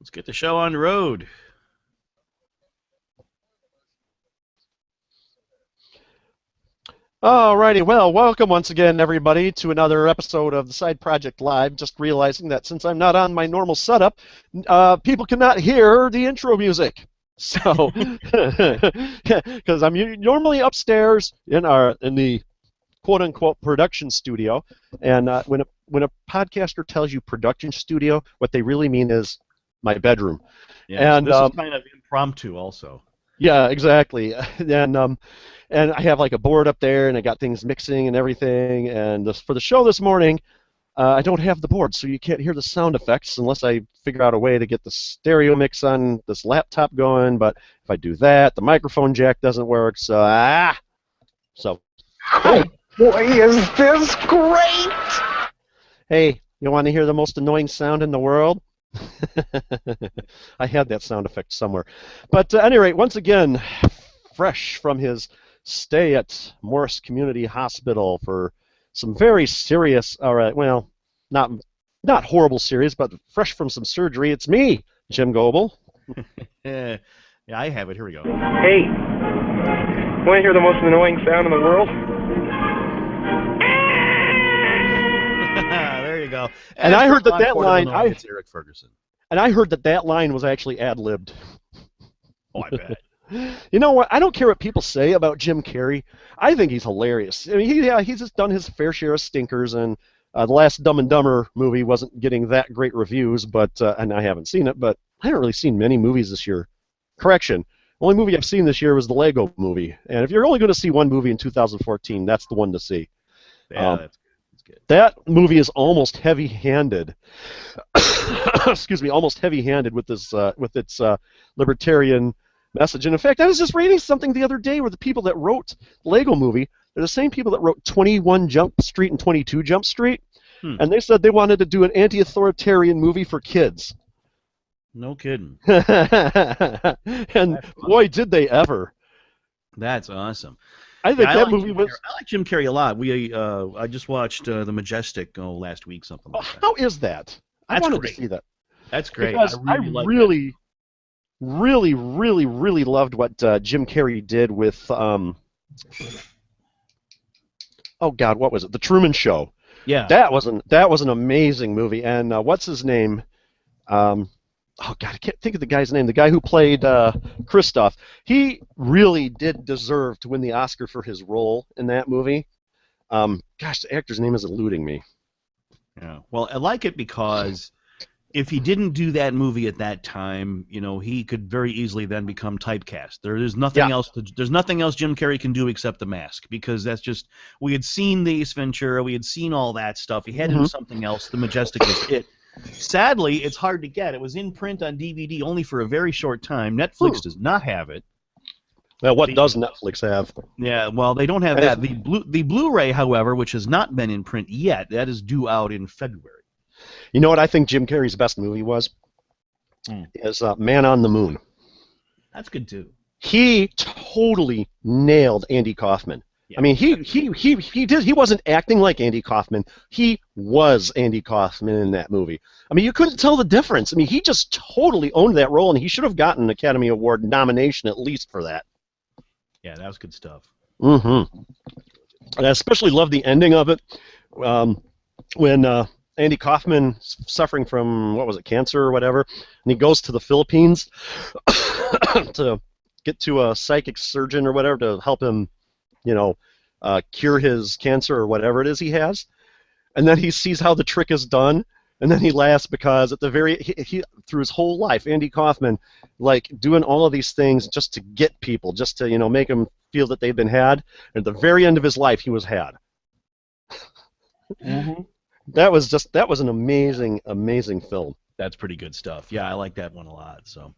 Let's get the show on the road. Alrighty, well, welcome once again, everybody, to another episode of the Side Project Live. Just realizing that since I'm not on my normal setup, people cannot hear the intro music. So, because I'm normally upstairs in the quote-unquote production studio, and when a podcaster tells you production studio, what they really mean is my bedroom. Yeah, And so this is kind of impromptu, also. yeah, exactly. And I have like a board up there, and I got things mixing and everything. And for the show this morning, I don't have the board, so you can't hear the sound effects unless I figure out a way to get the stereo mix on this laptop going. But if I do that, the microphone jack doesn't work. So Oh boy, is this great! hey, you want to hear the most annoying sound in the world? I had that sound effect somewhere. But at any rate, once again, fresh from his stay at Morris Community Hospital for some very serious, well, not horrible serious, but fresh from some surgery, it's me, Jim Goebel. Yeah, I have it. Here we go. Hey, want to hear the most annoying sound in the world? There you go. And I heard that line. It's Eric Ferguson. And I heard that line was actually ad-libbed. Oh, I bet. You know what? I don't care what people say about Jim Carrey. I think he's hilarious. I mean, he's just done his fair share of stinkers, and the last Dumb and Dumber movie wasn't getting that great reviews, but and I haven't seen it, but I haven't really seen many movies this year. Correction. The only movie I've seen this year was the Lego movie, and if you're only going to see one movie in 2014, that's the one to see. Yeah, that's good. That movie is almost heavy-handed. Excuse me, almost heavy-handed with this with its libertarian message. And in fact, I was just reading something the other day where the people that wrote the Lego movie, they're the same people that wrote 21 Jump Street and 22 Jump Street, and they said they wanted to do an anti-authoritarian movie for kids. No kidding. And boy, did they ever. That's awesome. I think that movie was... I like Jim Carrey a lot. I just watched The Majestic last week, something like that. How is that? I wanted to see that. That's great. Because I really loved what Jim Carrey did with, oh God, what was it? The Truman Show. Yeah. That was an amazing movie. And what's his name? Oh God, I can't think of the guy's name. The guy who played Christoph. He really did deserve to win the Oscar for his role in that movie. Gosh, the actor's name is eluding me. Yeah. Well, I like it because if he didn't do that movie at that time, he could very easily then become typecast. There's nothing else. There's nothing else Jim Carrey can do except The Mask, because that's just, we had seen the Ace Ventura, we had seen all that stuff. He had to do something else. The Majestic was it. Sadly, it's hard to get. It was in print on DVD only for a very short time. Netflix does not have it. Well, what does Netflix have? Yeah, well, they don't have that. The Blu-ray, however, which has not been in print yet, that is due out in February. You know what I think Jim Carrey's best movie was? Is Man on the Moon. That's good too. He totally nailed Andy Kaufman. Yeah, I mean, he wasn't acting like Andy Kaufman. He was Andy Kaufman in that movie. I mean, you couldn't tell the difference. I mean, he just totally owned that role, and he should have gotten an Academy Award nomination at least for that. Yeah, that was good stuff. And I especially love the ending of it, when Andy Kaufman, suffering from, what was it, cancer or whatever, and he goes to the Philippines to get to a psychic surgeon or whatever to help him, cure his cancer or whatever it is he has. And then he sees how the trick is done, and then he laughs because at the he through his whole life, Andy Kaufman, like, doing all of these things just to get people, just to, make them feel that they've been had. And at the very end of his life, he was had. That was an amazing, amazing film. That's pretty good stuff. Yeah, I like that one a lot. So,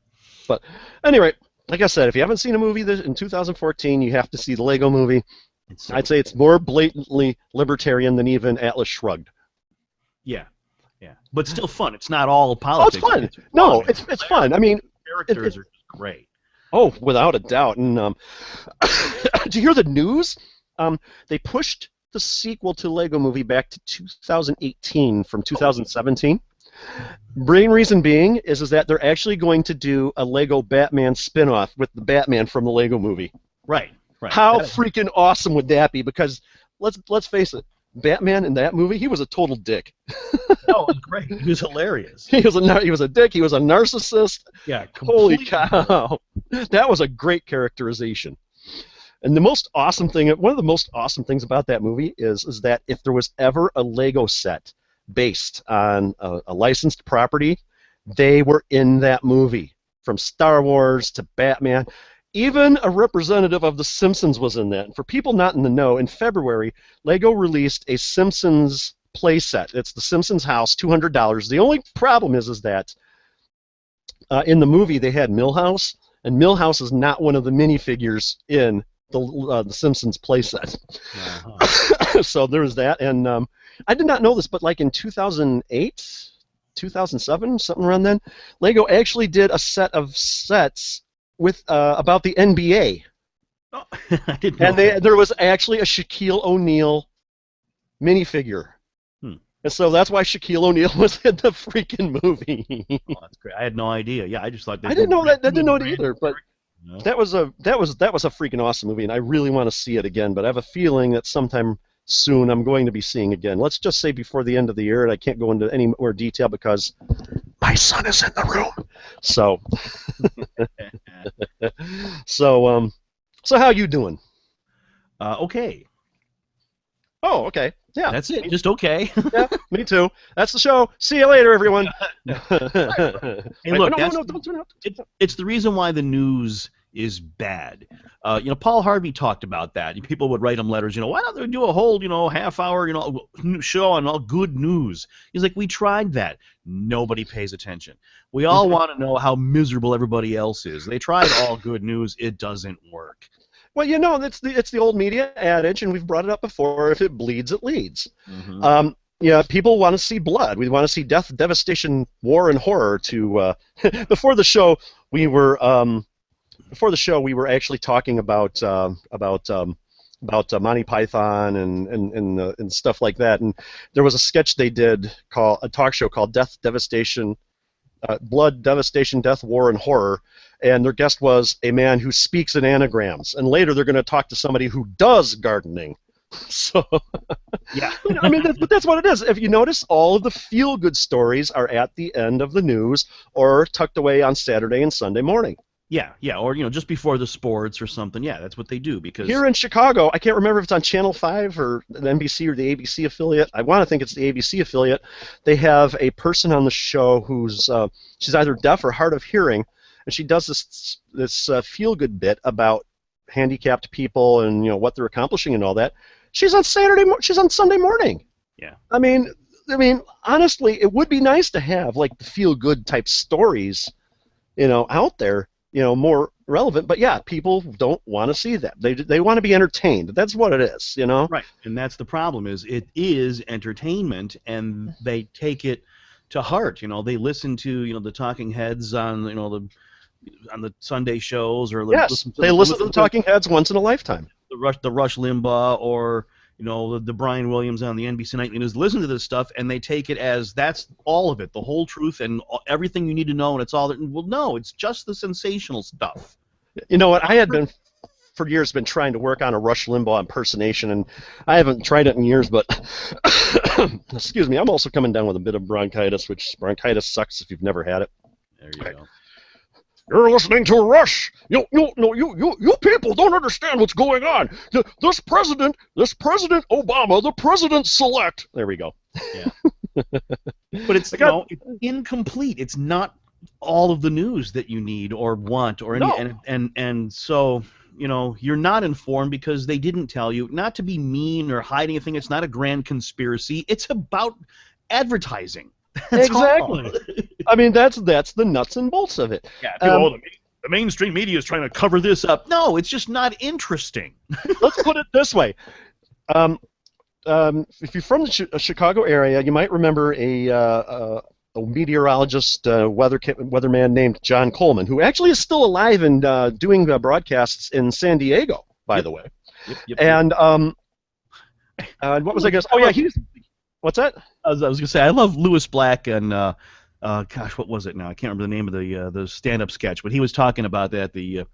but anyway, like I said, if you haven't seen a movie in 2014, you have to see the Lego Movie. I'd say it's more blatantly libertarian than even Atlas Shrugged. Yeah, but still fun. It's not all politics. Oh, it's fun. It's fun. I mean, characters are great. Oh, without a doubt. And did you hear the news? They pushed the sequel to Lego Movie back to 2018 from 2017. Main reason being is that they're actually going to do a Lego Batman spin-off with the Batman from the Lego movie. Right. Right. How freaking awesome would that be? Because let's face it, Batman in that movie, he was a total dick. Oh, it was great. He was hilarious. He was a dick. He was a narcissist. Yeah. Holy cow! That was a great characterization. And one of the most awesome things about that movie is that if there was ever a Lego set based on a licensed property, they were in that movie. From Star Wars to Batman. Even a representative of The Simpsons was in that. And for people not in the know, in February, Lego released a Simpsons playset. It's The Simpsons house, $200. The only problem is that in the movie they had Milhouse, and Milhouse is not one of the minifigures in the Simpsons playset. Uh-huh. So there's that. And I did not know this, but like in 2008, 2007, something around then, Lego actually did a set of sets with about the NBA. Oh, I didn't know. And there was actually a Shaquille O'Neal minifigure. And so that's why Shaquille O'Neal was in the freaking movie. Oh, that's great. I had no idea. Yeah, I just thought I didn't know that. I didn't know it either. But that was a freaking awesome movie, and I really want to see it again. But I have a feeling that sometime soon I'm going to be seeing again. Let's just say before the end of the year, and I can't go into any more detail because my son is in the room. So, so how you doing? Okay. Oh, okay. Yeah. That's it. Just okay. Yeah, me too. That's the show. See you later, everyone. Hey, look, don't turn out. It's the reason why the news is bad. Paul Harvey talked about that. People would write him letters, why don't they do a whole, half-hour, show on all good news? He's like, we tried that. Nobody pays attention. We all want to know how miserable everybody else is. They tried all good news. It doesn't work. Well, it's the old media adage, and we've brought it up before. If it bleeds, it leads. Mm-hmm. People want to see blood. We want to see death, devastation, war, and horror. Before the show, we were actually talking about Monty Python and stuff like that. And there was a sketch they did a talk show called Death, Devastation, Blood, Devastation, Death, War, and Horror. And their guest was a man who speaks in anagrams. And later they're going to talk to somebody who does gardening. So, yeah. But that's what it is. If you notice, all of the feel-good stories are at the end of the news or tucked away on Saturday and Sunday morning. Yeah, or just before the sports or something. Yeah, that's what they do because here in Chicago, I can't remember if it's on Channel 5 or the NBC or the ABC affiliate. I want to think it's the ABC affiliate. They have a person on the show who's she's either deaf or hard of hearing, and she does this feel-good bit about handicapped people and what they're accomplishing and all that. She's on Sunday morning. Yeah. I mean, honestly, it would be nice to have like the feel-good type stories, out there. More relevant, but yeah, people don't want to see that. They want to be entertained. That's what it is, Right, and that's the problem. Is it is entertainment, and they take it to heart. They listen to the talking heads on the Sunday shows, or yes, they listen to the talking heads once in a lifetime. The Rush Limbaugh, or the Brian Williams on the NBC Nightly News, listen to this stuff, and they take it as that's all of it, the whole truth, and everything you need to know, and it's all that. Well, no, it's just the sensational stuff. You know what? I had been, for years, been trying to work on a Rush Limbaugh impersonation, and I haven't tried it in years, but excuse me, I'm also coming down with a bit of bronchitis, which bronchitis sucks if you've never had it. There you go. You're listening to Rush. You people don't understand what's going on. This President Obama, the President-select. There we go. Yeah. But it's it's incomplete. It's not all of the news that you need or want or any, no. and so you're not informed because they didn't tell you. Not to be mean or hide anything. It's not a grand conspiracy. It's about advertising. That's exactly. That's the nuts and bolts of it. Yeah, the mainstream media is trying to cover this up. No, it's just not interesting. Let's put it this way. If you're from the Chicago area, you might remember a meteorologist, weatherman named John Coleman, who actually is still alive and doing broadcasts in San Diego, by the way. Yep. And what was I going to say? Oh, yeah, What's that? I was gonna say I love Lewis Black and gosh, what was it now? I can't remember the name of the stand-up sketch, but he was talking about that the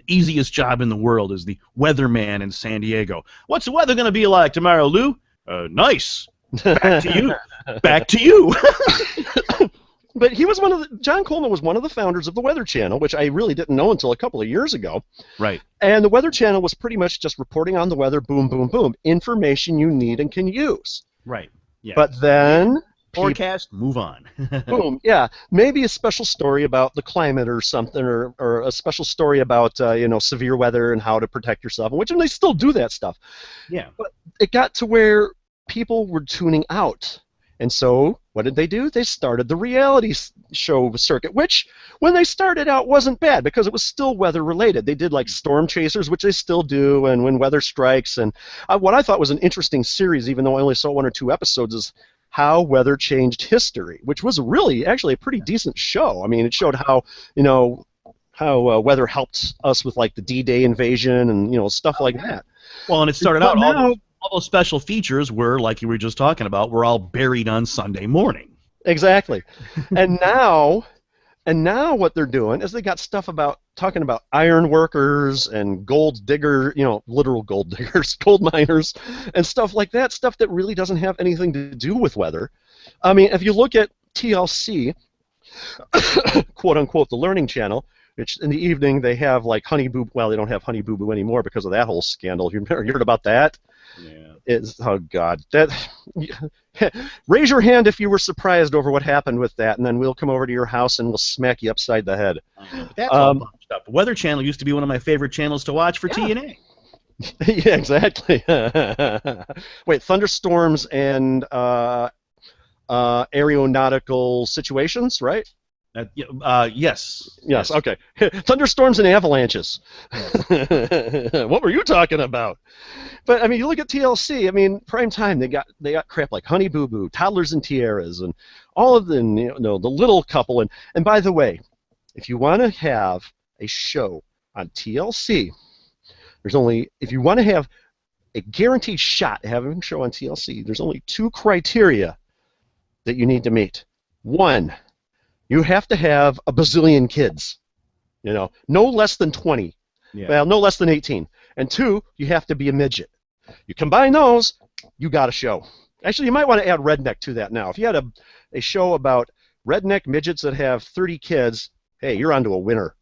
easiest job in the world is the weatherman in San Diego. What's the weather gonna be like tomorrow, Lou? Nice. Back to you. Back to you. But he was John Coleman was one of the founders of the Weather Channel, which I really didn't know until a couple of years ago. Right. And the Weather Channel was pretty much just reporting on the weather, boom, boom, boom, information you need and can use. Right. Yeah. But then forecast, move on. boom, yeah, maybe a special story about the climate or something, or a special story about severe weather and how to protect yourself, and they still do that stuff. Yeah. But it got to where people were tuning out. And so, what did they do? They started the reality show circuit, which, when they started out, wasn't bad because it was still weather-related. They did, like, Storm Chasers, which they still do, and When Weather Strikes. And what I thought was an interesting series, even though I only saw 1 or 2 episodes, is How Weather Changed History, which was really, actually, a pretty decent show. I mean, it showed how weather helped us with, like, the D-Day invasion and, stuff like that. Well, and it started out all those special features were, like you were just talking about, were all buried on Sunday morning. Exactly. and now what they're doing is they got stuff talking about iron workers and gold digger, literal gold diggers, gold miners, and stuff like that, stuff that really doesn't have anything to do with weather. I mean, if you look at TLC, quote unquote, the Learning Channel, which in the evening they have like Honey Boo. Well, they don't have Honey Boo Boo anymore because of that whole scandal. You heard about that? Yeah. Oh God, raise your hand if you were surprised over what happened with that, and then we'll come over to your house and we'll smack you upside the head. That's all bunched up. The Weather Channel used to be one of my favorite channels to watch for TNA. Yeah, exactly. Wait, thunderstorms and aeronautical situations, right? Yes. Yes. Okay. Thunderstorms and avalanches. What were you talking about? But I mean, you look at TLC. I mean, prime time. They got crap like Honey Boo Boo, Toddlers and Tiaras, and all of them. The Little Couple. And by the way, if you want to have a show on TLC, if you want to have a guaranteed shot at having a show on TLC, there's only 2 criteria that you need to meet. 1, you have to have a bazillion kids, no less than 20, well, no less than 18. And 2, you have to be a midget. You combine those, you got a show. Actually, you might want to add redneck to that now. If you had a show about redneck midgets that have 30 kids, hey, you're onto a winner.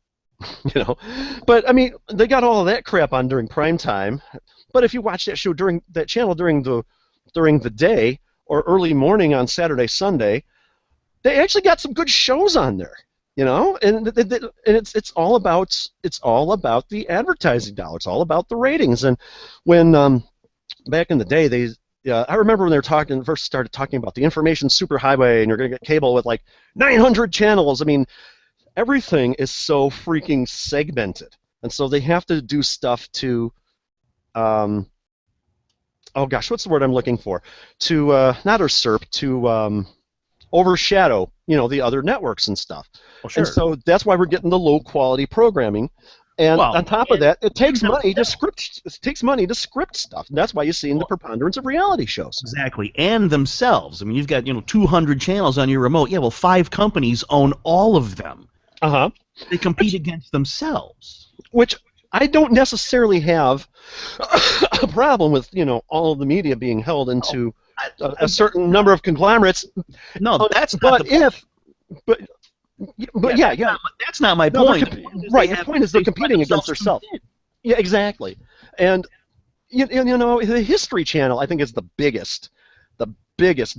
But I mean, they got all of that crap on during prime time. But if you watch that show during the day or early morning on Saturday, Sunday, they actually got some good shows on there, and it's all about the advertising dollar. It's all about the ratings. And when back in the day, I remember when they were first started talking about the information superhighway, and you're going to get cable with like 900 channels. I mean, everything is so freaking segmented, and so they have to do stuff to, oh gosh, what's the word I'm looking for? To not usurp, to overshadow, the other networks and stuff. Well, sure. And so that's why we're getting the low quality programming. And on top of that, it takes money to script. It takes money to script stuff. And that's why you're seeing the preponderance of reality shows. Exactly, and themselves. I mean, you've got 200 channels on your remote. Yeah, well, 5 companies own all of them. They compete against themselves. Which I don't necessarily have a problem with. All of the media being held into a certain number of conglomerates. No, that's not But yeah. That's not my point. Right, the point is they're competing against themselves. Yeah, exactly. And the History Channel, I think, is the biggest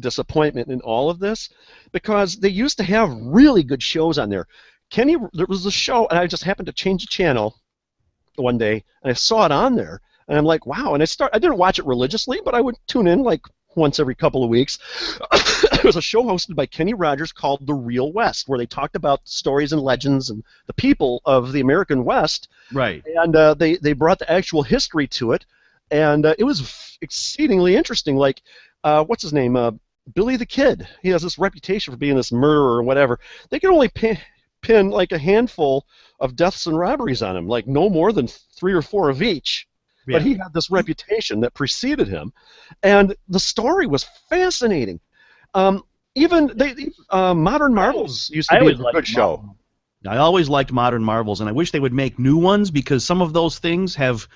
disappointment in all of this, because they used to have really good shows on there. There was a show, and I just happened to change the channel one day, and I saw it on there, and I'm like, wow. And I didn't watch it religiously, but I would tune in like once every couple of weeks. It was a show hosted by Kenny Rogers called The Real West, where they talked about stories and legends and the people of the American West. Right. And they brought the actual history to it, and it was exceedingly interesting. Like, what's his name? Billy the Kid. He has this reputation for being this murderer or whatever. They could only pin like a handful of deaths and robberies on him, like no more than 3 or 4 of each. but Yeah. he had this reputation that preceded him, and the story was fascinating. Um, even Modern Marvels used to I be a always good liked show. I always liked Modern Marvels, and I wish they would make new ones because some of those things have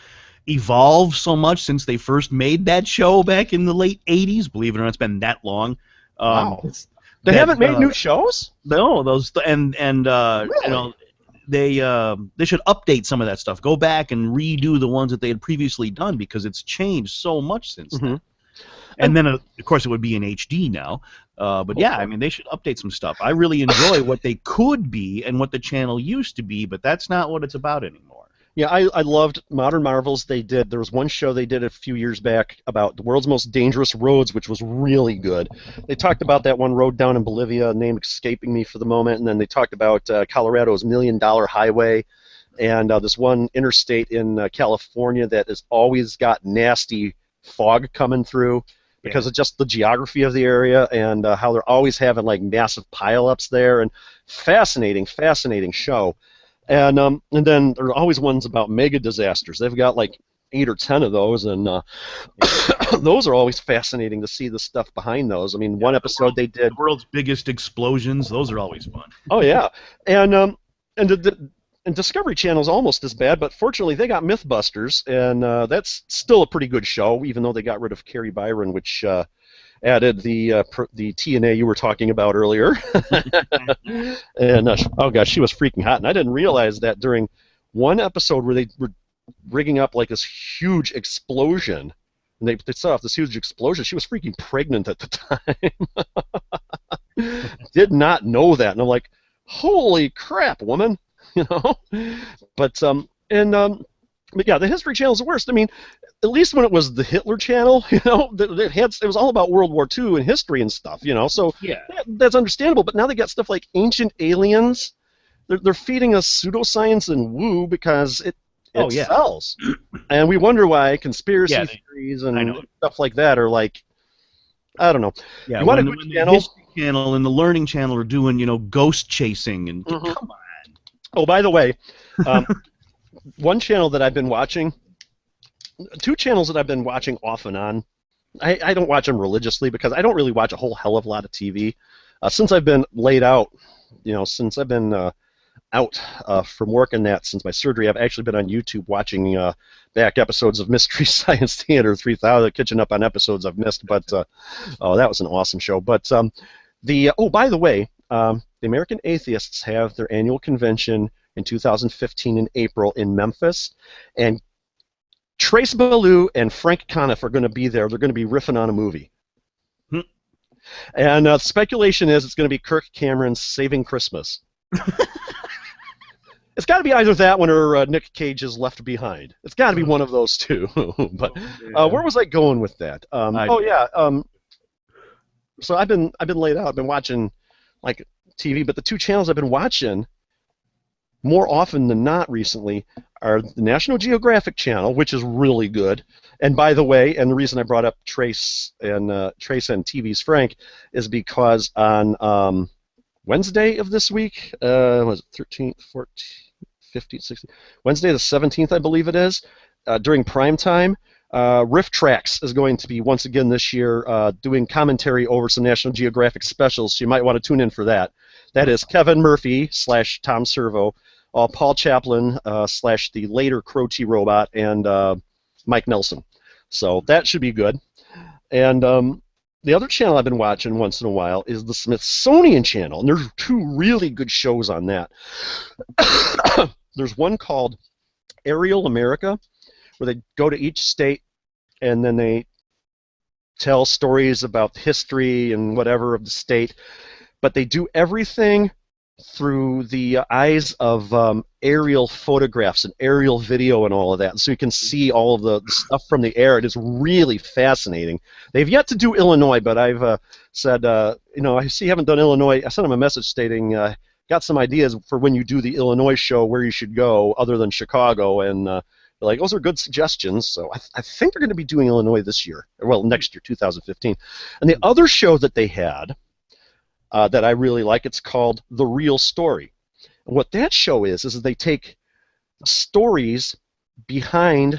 evolved so much since they first made that show back in the late '80s. Believe it or not, it's been that long. Wow. They That haven't made new shows? no, those and Really? they should update some of that stuff. Go back and redo the ones that they had previously done because it's changed so much since Hmm. then. And And then, of course, it would be in HD now. But yeah, I okay. mean, they should update some stuff. I really enjoy what they could be and what the channel used to be, but that's not what it's about anymore. Yeah, I loved Modern Marvels. There was one show they did a few years back about the world's most dangerous roads, which was really good. They talked about that one road down in Bolivia, name escaping me for the moment, and then they talked about Colorado's $1 million highway, and this one interstate in California that has always got nasty fog coming through Yeah. because of just the geography of the area, and how they're always having like massive pileups there. And fascinating show. And then there are always ones about mega disasters. They've got like 8 or 10 of those, and those are always fascinating to see the stuff behind those. I mean, one episode they did. The world's biggest explosions, those are always fun. Oh yeah, and Discovery Channel's almost as bad, but fortunately they got MythBusters, and that's still a pretty good show, even though they got rid of Carrie Byron, which added the TNA you were talking about earlier. And oh gosh, she was freaking hot, and I didn't realize that during one episode where they were rigging up like this huge explosion, and they set off this huge explosion. She was freaking pregnant at the time. Did not know that, and I'm like, holy crap, woman, you know. But but yeah, the History Channel is the worst. I mean, at least when it was the Hitler Channel, you know, it was all about World War II and history and stuff, you know. So Yeah. that's understandable. But now they got stuff like Ancient Aliens. They're feeding us pseudoscience and woo because it Oh, yeah. sells, and we wonder why conspiracy Yeah, theories I and know. stuff like that are like, I don't know. Yeah, You want a when good the channel? History Channel and the Learning Channel are doing, ghost chasing and Mhm. come on. Oh, by the way, um, one channel that I've been watching, two channels that I've been watching off and on. I don't watch them religiously because I don't really watch a whole hell of a lot of TV. Since I've been laid out, since I've been out from work and that, since my surgery, I've actually been on YouTube watching back episodes of Mystery Science Theater 3000, catching up on episodes I've missed. But oh, that was an awesome show. But by the way, the American Atheists have their annual convention in 2015 in April in Memphis, and Trace Ballou and Frank Conniff are going to be there. They're going to be riffing on a movie. Hmm. And speculation is it's going to be Kirk Cameron's Saving Christmas. It's got to be either that one or Nick Cage's Left Behind. It's got to be one of those two. But where was I going with that? So I've been laid out. I've been watching like TV, but the two channels I've been watching more often than not recently are the National Geographic Channel, which is really good. And by the way, and the reason I brought up Trace and TV's Frank is because on Wednesday of this week, was it 13th, 14th, 15th, 16th? Wednesday the 17th, I believe it is, during prime time, Riff Tracks is going to be once again this year doing commentary over some National Geographic specials, so you might want to tune in for that. That is Kevin Murphy / Tom Servo, Paul Chaplin / the later Crow-T Robot, and Mike Nelson. So that should be good. And the other channel I've been watching once in a while is the Smithsonian Channel, and there's two really good shows on that. There's one called Aerial America, where they go to each state and then they tell stories about the history and whatever of the state, but they do everything through the eyes of aerial photographs and aerial video and all of that, and so you can see all of the stuff from the air. It is really fascinating. They've yet to do Illinois, but I've said, I see you haven't done Illinois. I sent them a message stating, got some ideas for when you do the Illinois show where you should go other than Chicago, and they're like, those are good suggestions. So I think they're going to be doing Illinois this year, well, next year, 2015. And the other show that they had that I really like, it's called The Real Story. And what that show is they take stories behind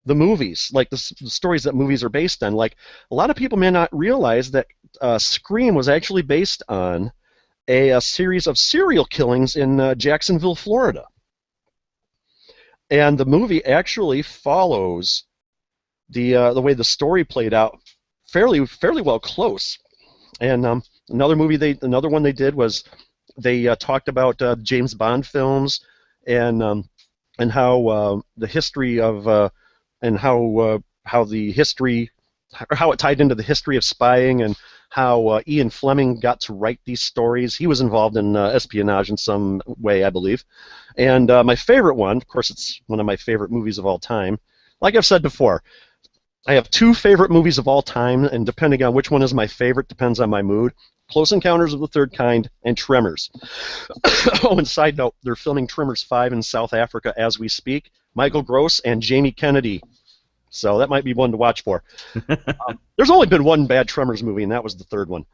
the movies, like the stories that movies are based on. Like a lot of people may not realize that Scream was actually based on a series of serial killings in Jacksonville, Florida. And the movie actually follows the way the story played out fairly well close. And another one they did was they talked about James Bond films and how the history of and how the history, or how it tied into the history of spying, and how Ian Fleming got to write these stories. He was involved in espionage in some way, I believe. And my favorite one, of course, it's one of my favorite movies of all time. Like I've said before, I have two favorite movies of all time, and depending on which one is my favorite depends on my mood. Close Encounters of the Third Kind and Tremors. Oh, and side note, they're filming Tremors 5 in South Africa as we speak. Michael Gross and Jamie Kennedy. So that might be one to watch for. There's only been one bad Tremors movie, and that was the third one.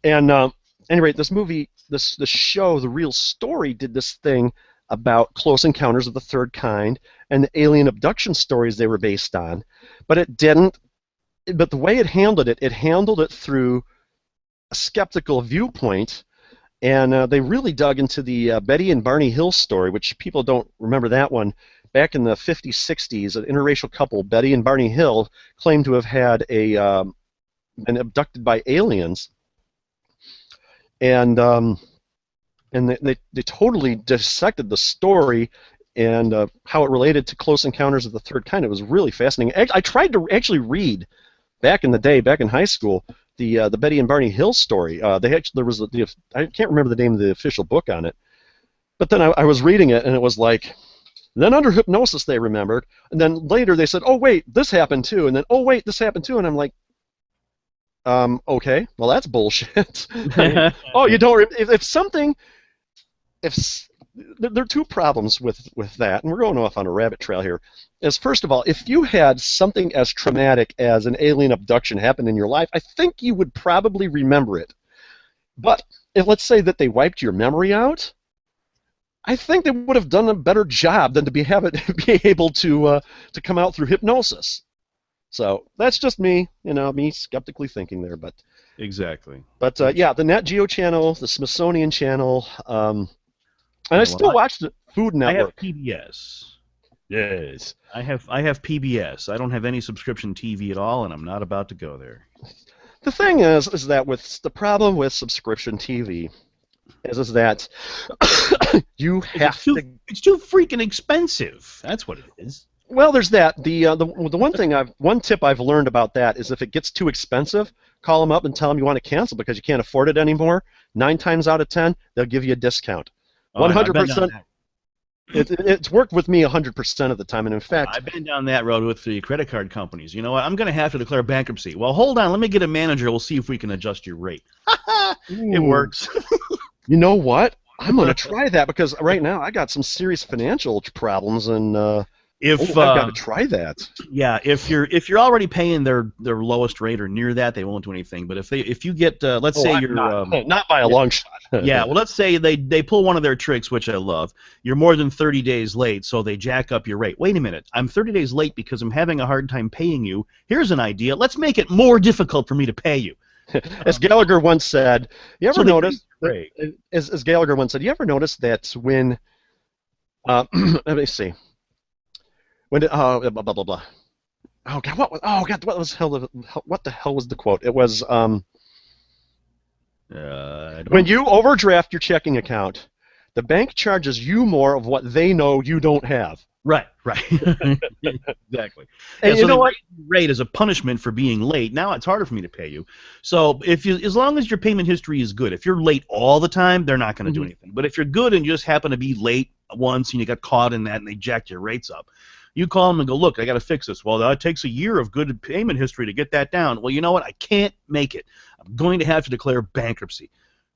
Anyway, this movie, the show, the real story, did this thing about Close Encounters of the Third Kind and the alien abduction stories they were based on, but it didn't. But the way it handled it through a skeptical viewpoint, and they really dug into the Betty and Barney Hill story, which people don't remember that one. Back in the 50s, 60s, an interracial couple, Betty and Barney Hill, claimed to have had been abducted by aliens, and they totally dissected the story and how it related to Close Encounters of the Third Kind. It was really fascinating. I tried to actually read back in the day, back in high school, the Betty and Barney Hill story. I can't remember the name of the official book on it, but then I was reading it, and it was like, then under hypnosis they remembered, and then later they said, oh wait, this happened too, and then oh wait, this happened too, and I'm like, okay, well that's bullshit. Oh, you don't. There are two problems with that, and we're going off on a rabbit trail here. Is first of all, if you had something as traumatic as an alien abduction happen in your life, I think you would probably remember it. But if let's say that they wiped your memory out, I think they would have done a better job than to be able to come out through hypnosis. So that's just me, me skeptically thinking there, but exactly. But yeah, the Nat Geo channel, the Smithsonian channel, and I still watch the Food Network. I have PBS. Yes. I have PBS. I don't have any subscription TV at all, and I'm not about to go there. The thing is that with the problem with subscription TV is that you have to. It's too freaking expensive. That's what it is. Well, there's that. The one tip I've learned about that is if it gets too expensive, call them up and tell them you want to cancel because you can't afford it anymore. 9 times out of 10, they'll give you a discount. 100%. It's worked with me 100% of the time, and in fact, I've been down that road with the credit card companies. You know what? I'm going to have to declare bankruptcy. Well, hold on. Let me get a manager. We'll see if we can adjust your rate. It works. You know what? I'm going to try that because right now I got some serious financial problems, and I've got to try that. Yeah, if you're already paying their lowest rate or near that, they won't do anything. But if you get let's say you're not by a long shot. Yeah, well, let's say they pull one of their tricks, which I love. You're more than 30 days late, so they jack up your rate. Wait a minute, I'm 30 days late because I'm having a hard time paying you. Here's an idea. Let's make it more difficult for me to pay you. As Gallagher once said, you ever notice? As Gallagher once said, you ever notice that when let me see. When did blah blah blah. Oh God, what the hell was the quote? It was when you overdraft your checking account, the bank charges you more of what they know you don't have. Right. Exactly. And you know what? Rate is a punishment for being late. Now it's harder for me to pay you. So as long as your payment history is good, if you're late all the time, they're not going to do anything. But if you're good and you just happen to be late once and you got caught in that and they jacked your rates up, you call them and go, look, I got to fix this. Well, it takes a year of good payment history to get that down. Well, you know what? I can't make it. I'm going to have to declare bankruptcy.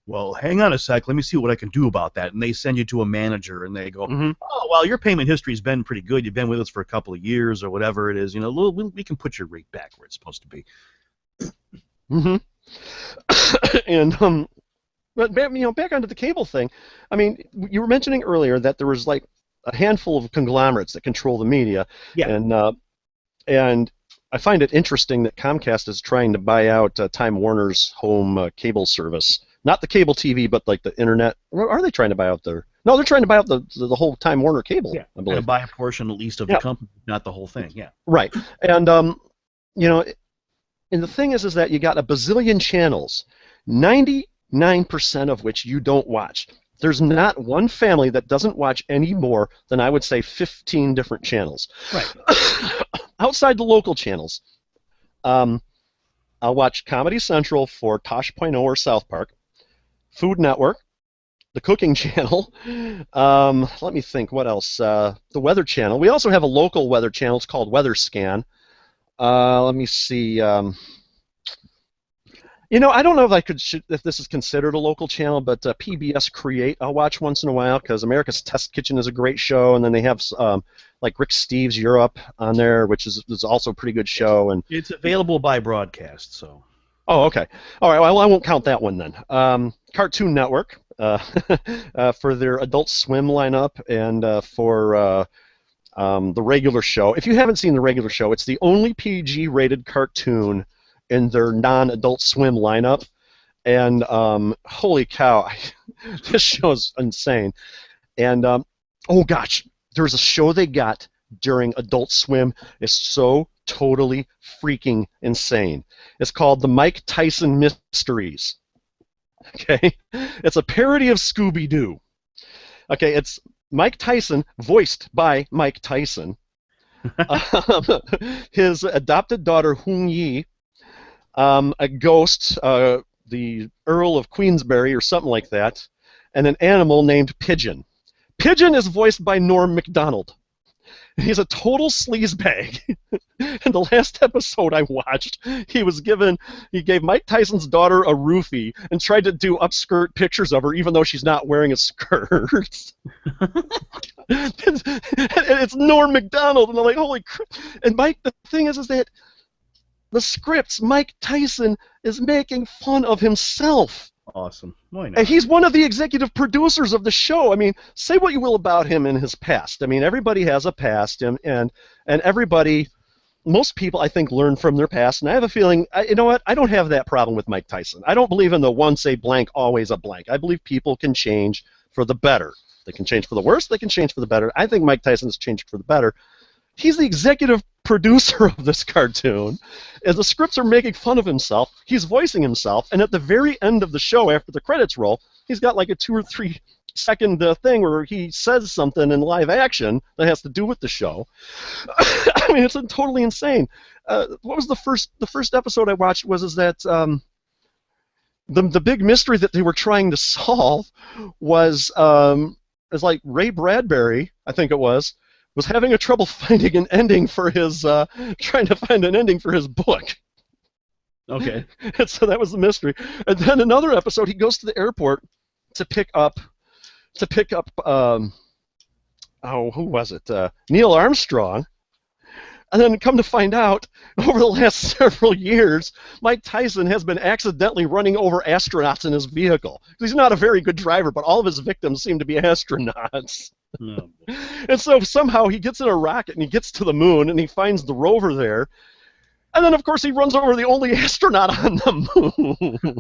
Well, hang on a sec. Let me see what I can do about that. And they send you to a manager, and they go, oh, well, your payment history has been pretty good. You've been with us for a couple of years or whatever it is. We can put your rate back where it's supposed to be. And but back onto the cable thing. I mean, you were mentioning earlier that there was like a handful of conglomerates that control the media, Yeah. and I find it interesting that Comcast is trying to buy out Time Warner's home cable service. Not the cable TV, but like the internet. Or are they trying to buy out their? No, they're trying to buy out the whole Time Warner cable. Yeah. I believe. And buy a portion at least of the company, not the whole thing. Yeah. Right. And you know, and the thing is that you got a bazillion channels, 99% of which you don't watch. There's not one family that doesn't watch any more than, I would say, 15 different channels. Right. Outside the local channels, I'll watch Comedy Central for Tosh.0 or South Park, Food Network, the Cooking Channel. Let me think, what else? The Weather Channel. We also have a local weather channel. It's called Weather Scan. Let me see. You know, I don't know if this is considered a local channel, but PBS Create I'll watch once in a while because America's Test Kitchen is a great show, and then they have like Rick Steves Europe on there, which is also a pretty good show. And it's available by broadcast, so. Oh, okay. All right. Well, I won't count that one then. Cartoon Network for their Adult Swim lineup, and for the regular show. If you haven't seen the regular show, it's the only PG-rated cartoon in their non-Adult Swim lineup, and holy cow, this show is insane. And oh gosh, there's a show they got during Adult Swim. It's so totally freaking insane. It's called The Mike Tyson Mysteries. Okay, it's a parody of Scooby-Doo. Okay, it's Mike Tyson, voiced by Mike Tyson, his adopted daughter Hoon Yi, a ghost, the Earl of Queensberry or something like that, and an animal named Pigeon. Pigeon is voiced by Norm Macdonald. He's a total sleazebag. In the last episode I watched, he gave Mike Tyson's daughter a roofie and tried to do upskirt pictures of her even though she's not wearing a skirt. It's Norm Macdonald, and I'm like, holy crap. And Mike, the thing is that the scripts, Mike Tyson is making fun of himself. Awesome. Why not? And he's one of the executive producers of the show. I mean, say what you will about him in his past. I mean, everybody has a past, and everybody, most people, I think, learn from their past. And I have a feeling, you know what? I don't have that problem with Mike Tyson. I don't believe in the once a blank, always a blank. I believe people can change for the better. They can change for the worse. They can change for the better. I think Mike Tyson has changed for the better. He's the executive producer of this cartoon. As the scripts are making fun of himself, he's voicing himself, and at the very end of the show, after the credits roll, he's got like a 2 or 3 second thing where he says something in live action that has to do with the show. I mean, it's totally insane. What was the first episode I watched was that the big mystery that they were trying to solve was like Ray Bradbury, I think it was having a trouble finding an ending for his trying to find an ending for his book. Okay. And so that was the mystery. And then another episode, he goes to the airport to pick up who was it? Neil Armstrong. And then come to find out, over the last several years, Mike Tyson has been accidentally running over astronauts in his vehicle. He's not a very good driver, but all of his victims seem to be astronauts. No. And so somehow he gets in a rocket and he gets to the moon and he finds the rover there. And then, of course, he runs over the only astronaut on the moon.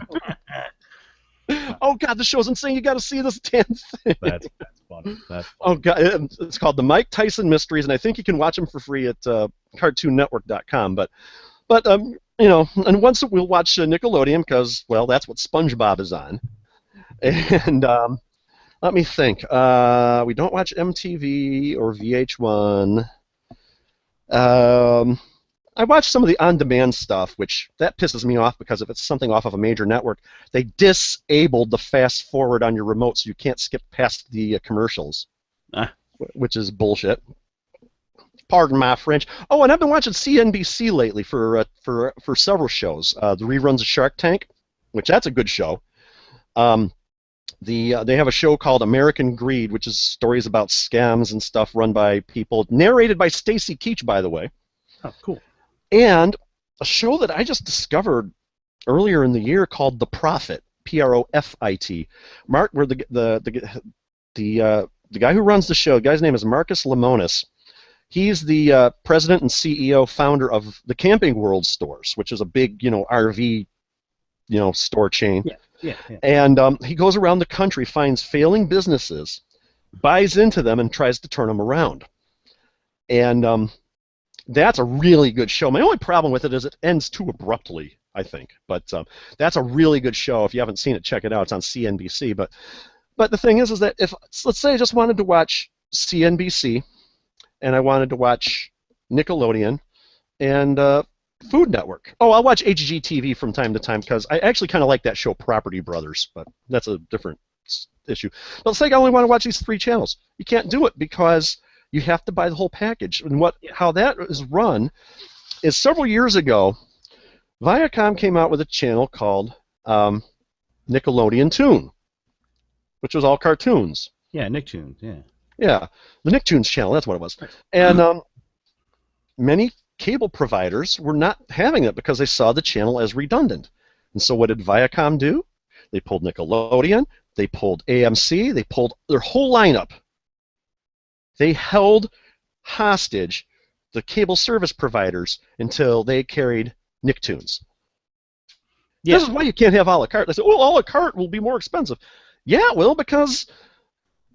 Oh, God, the show's insane. You got to see this damn thing. That's funny. That's funny. Oh, God, it's called The Mike Tyson Mysteries, and I think you can watch them for free at CartoonNetwork.com. But you know, and once we'll watch Nickelodeon because, well, that's what SpongeBob is on. And let me think. We don't watch MTV or VH1. I watch some of the on-demand stuff, which that pisses me off because if it's something off of a major network, they disabled the fast forward on your remote so you can't skip past the commercials, which is bullshit. Pardon my French. Oh, and I've been watching CNBC lately for several shows. The reruns of Shark Tank, which that's a good show. They have a show called American Greed, which is stories about scams and stuff run by people, narrated by Stacy Keach, by the way. Oh, cool. And a show that I just discovered earlier in the year called The Profit, Profit. Mark, where the the guy who runs the show, the guy's name is Marcus Lemonis. He's the president and CEO, founder of the Camping World stores, which is a big, RV, store chain. Yeah. And he goes around the country, finds failing businesses, buys into them, and tries to turn them around. And that's a really good show. My only problem with it is it ends too abruptly, I think. But that's a really good show. If you haven't seen it, check it out. It's on CNBC. But the thing is that if, let's say I just wanted to watch CNBC, and I wanted to watch Nickelodeon and Food Network. Oh, I'll watch HGTV from time to time because I actually kind of like that show Property Brothers, but that's a different issue. But let's say I only want to watch these 3 channels. You can't do it because you have to buy the whole package. And how that is run is several years ago, Viacom came out with a channel called Nickelodeon Toon, which was all cartoons. Yeah, Nicktoons, yeah. Yeah, the Nicktoons channel, that's what it was. And many cable providers were not having it because they saw the channel as redundant. And so what did Viacom do? They pulled Nickelodeon, they pulled AMC, they pulled their whole lineup. They held hostage the cable service providers until they carried Nicktoons. Yeah. This is why you can't have a la carte. They say, oh, a la carte will be more expensive. Yeah, it will, because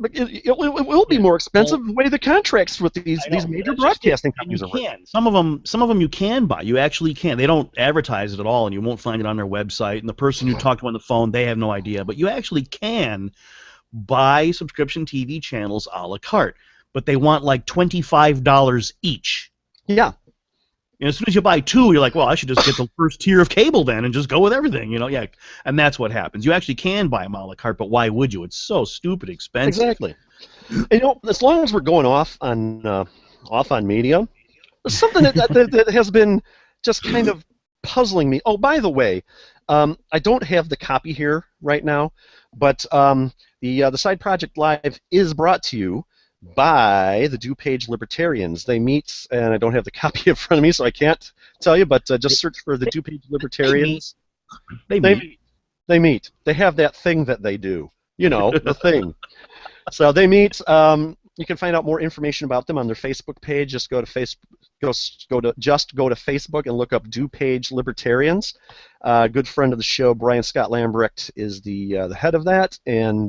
it will be more expensive the way the contracts with these major broadcasting companies are written. Some of them you can buy. You actually can. They don't advertise it at all, and you won't find it on their website. And the person you talk to on the phone, they have no idea. But you actually can buy subscription TV channels a la carte. But they want like $25 each. Yeah. And as soon as you buy 2, you're like, well, I should just get the first tier of cable then and just go with everything, Yeah, and that's what happens. You actually can buy them a la carte, but why would you? It's so stupid expensive. Exactly. As long as we're going off on media, there's something that has been just kind of puzzling me. Oh, by the way, I don't have the copy here right now, but the Side Project Live is brought to you by the DuPage Libertarians. They meet, and I don't have the copy in front of me, so I can't tell you, but just search for the DuPage Libertarians. They meet. They have that thing that they do. The thing. So they meet. You can find out more information about them on their Facebook page. Just go to Facebook and look up DuPage Libertarians. Good friend of the show, Brian Scott Lambrecht, is the head of that, and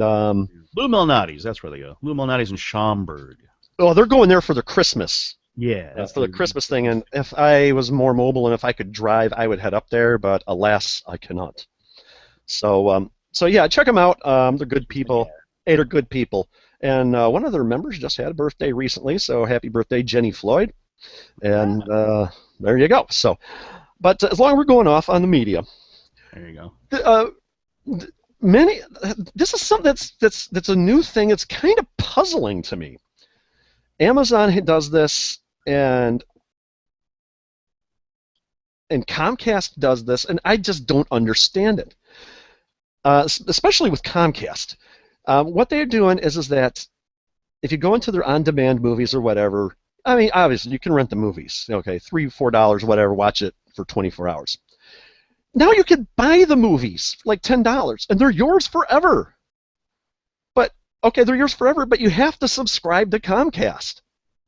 Lou Malnati's, that's where they go. Lou Malnati's in Schaumburg. Oh, they're going there for their Christmas. Yeah, that's for the Christmas thing. And if I was more mobile and if I could drive, I would head up there. But alas, I cannot. So yeah, check them out. They're good people. Yeah. They're good people. And one of their members just had a birthday recently, so happy birthday, Jenny Floyd. And there you go. So, but as long as we're going off on the media, there you go. This is something that's a new thing. It's kind of puzzling to me. Amazon does this, and Comcast does this, and I just don't understand it. Especially with Comcast. What they're doing is that if you go into their on-demand movies or whatever, I mean, obviously you can rent the movies, okay, $3, $4, whatever, watch it for 24 hours. Now you can buy the movies like $10, and they're yours forever. But okay, they're yours forever, but you have to subscribe to Comcast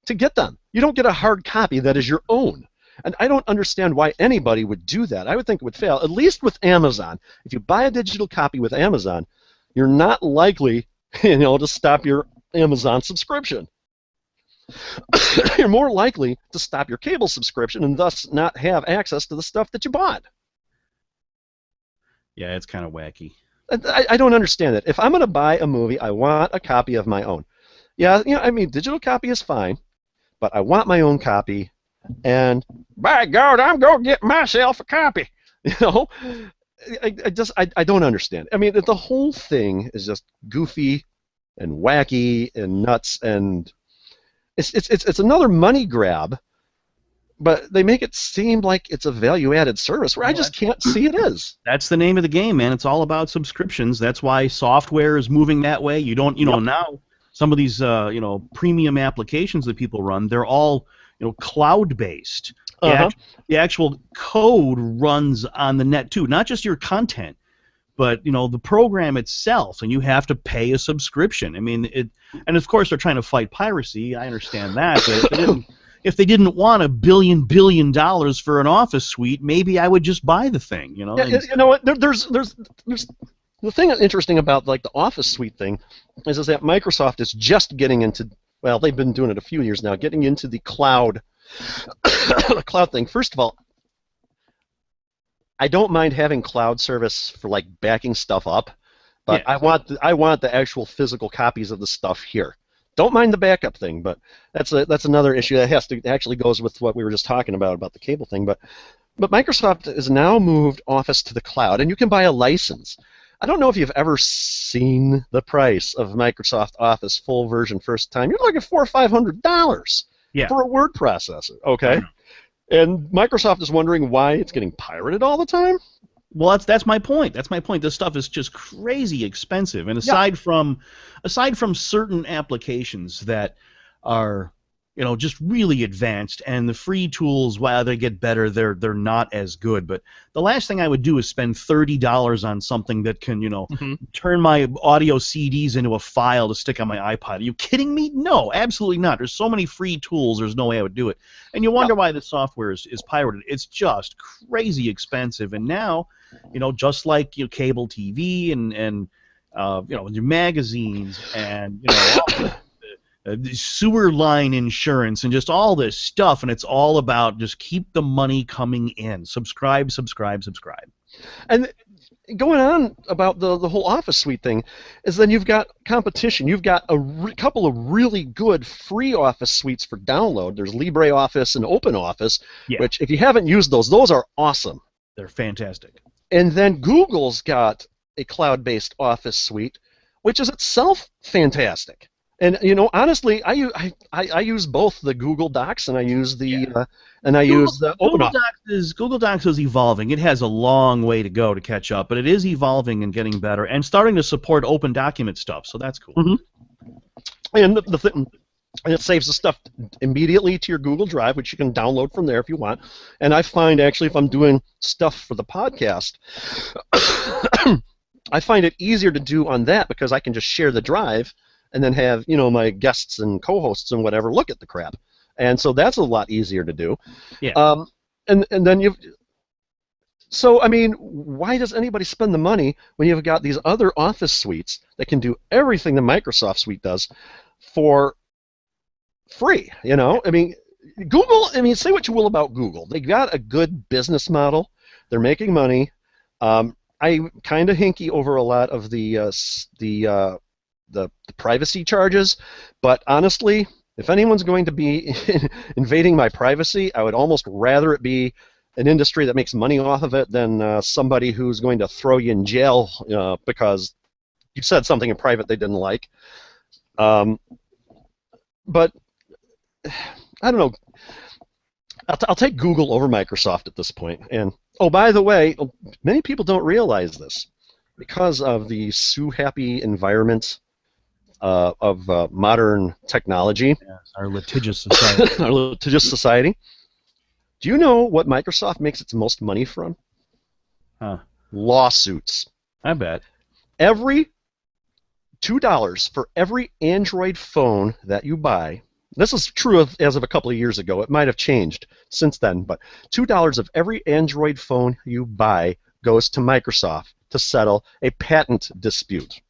to get them. You don't get a hard copy that is your own. And I don't understand why anybody would do that. I would think it would fail, at least with Amazon. If you buy a digital copy with Amazon, you're not likely, to stop your Amazon subscription. You're more likely to stop your cable subscription and thus not have access to the stuff that you bought. Yeah, it's kind of wacky. I don't understand it. If I'm going to buy a movie, I want a copy of my own. Yeah, digital copy is fine, but I want my own copy. And by God, I'm going to get myself a copy. I don't understand. I mean, the whole thing is just goofy and wacky and nuts, and it's another money grab, but they make it seem like it's a value-added service where I just can't see it is. That's the name of the game, man. It's all about subscriptions. That's why software is moving that way. You don't, now some of these, premium applications that people run, they're all, cloud-based. The actual code runs on the net too, not just your content, but the program itself, and you have to pay a subscription. I mean, and of course they're trying to fight piracy. I understand that, but if they didn't want $1 billion for an Office suite, maybe I would just buy the thing. Yeah, you know what? There's the thing that's interesting about like the Office suite thing is that Microsoft is just getting into, well, they've been doing it a few years now, getting into the cloud cloud thing. First of all, I don't mind having cloud service for like backing stuff up, but Yeah. I want the actual physical copies of the stuff here. Don't mind the backup thing, but that's another issue that actually goes with what we were just talking about the cable thing. But Microsoft has now moved Office to the cloud, and you can buy a license. I don't know if you've ever seen the price of Microsoft Office full version first time. You're looking at $400 or $500 for a word processor. Okay. And Microsoft is wondering why it's getting pirated all the time? Well, that's my point. That's my point. This stuff is just crazy expensive. And aside from certain applications that are, just really advanced, and the free tools, while they get better, they're not as good. But the last thing I would do is spend $30 on something that can, turn my audio CDs into a file to stick on my iPod. Are you kidding me? No, absolutely not. There's so many free tools. There's no way I would do it. And you wonder why the software is pirated. It's just crazy expensive. And now, just like cable TV and your magazines and the sewer line insurance and just all this stuff, and it's all about just keep the money coming in. Subscribe. And going on about the whole Office suite thing is then you've got competition. You've got a couple of really good free Office suites for download. There's LibreOffice and OpenOffice, which if you haven't used those are awesome. They're fantastic. And then Google's got a cloud-based Office suite, which is itself fantastic. And honestly, I use both the Google Docs and I use the use the OpenOffice. Google Docs is evolving. It has a long way to go to catch up, but it is evolving and getting better and starting to support open document stuff. So that's cool. Mm-hmm. And and it saves the stuff immediately to your Google Drive, which you can download from there if you want. And I find actually if I'm doing stuff for the podcast, I find it easier to do on that because I can just share the drive and then have my guests and co-hosts and whatever look at the crap, and so that's a lot easier to do. Yeah. And then so I mean, why does anybody spend the money when you've got these other Office suites that can do everything the Microsoft suite does for free? I mean, Google. I mean, say what you will about Google, they got a good business model. They're making money. I'm kind of hinky over a lot of the privacy charges, but honestly, if anyone's going to be invading my privacy, I would almost rather it be an industry that makes money off of it than somebody who's going to throw you in jail because you said something in private they didn't like. But I don't know. I'll take Google over Microsoft at this point. And oh, by the way, many people don't realize this because of the sue-happy environment of modern technology. Yes, our litigious society. Our litigious society. Do you know what Microsoft makes its most money from? Huh. Lawsuits. I bet. Every $2 for every Android phone that you buy. This is true as of a couple of years ago. It might have changed since then, but $2 of every Android phone you buy goes to Microsoft to settle a patent dispute.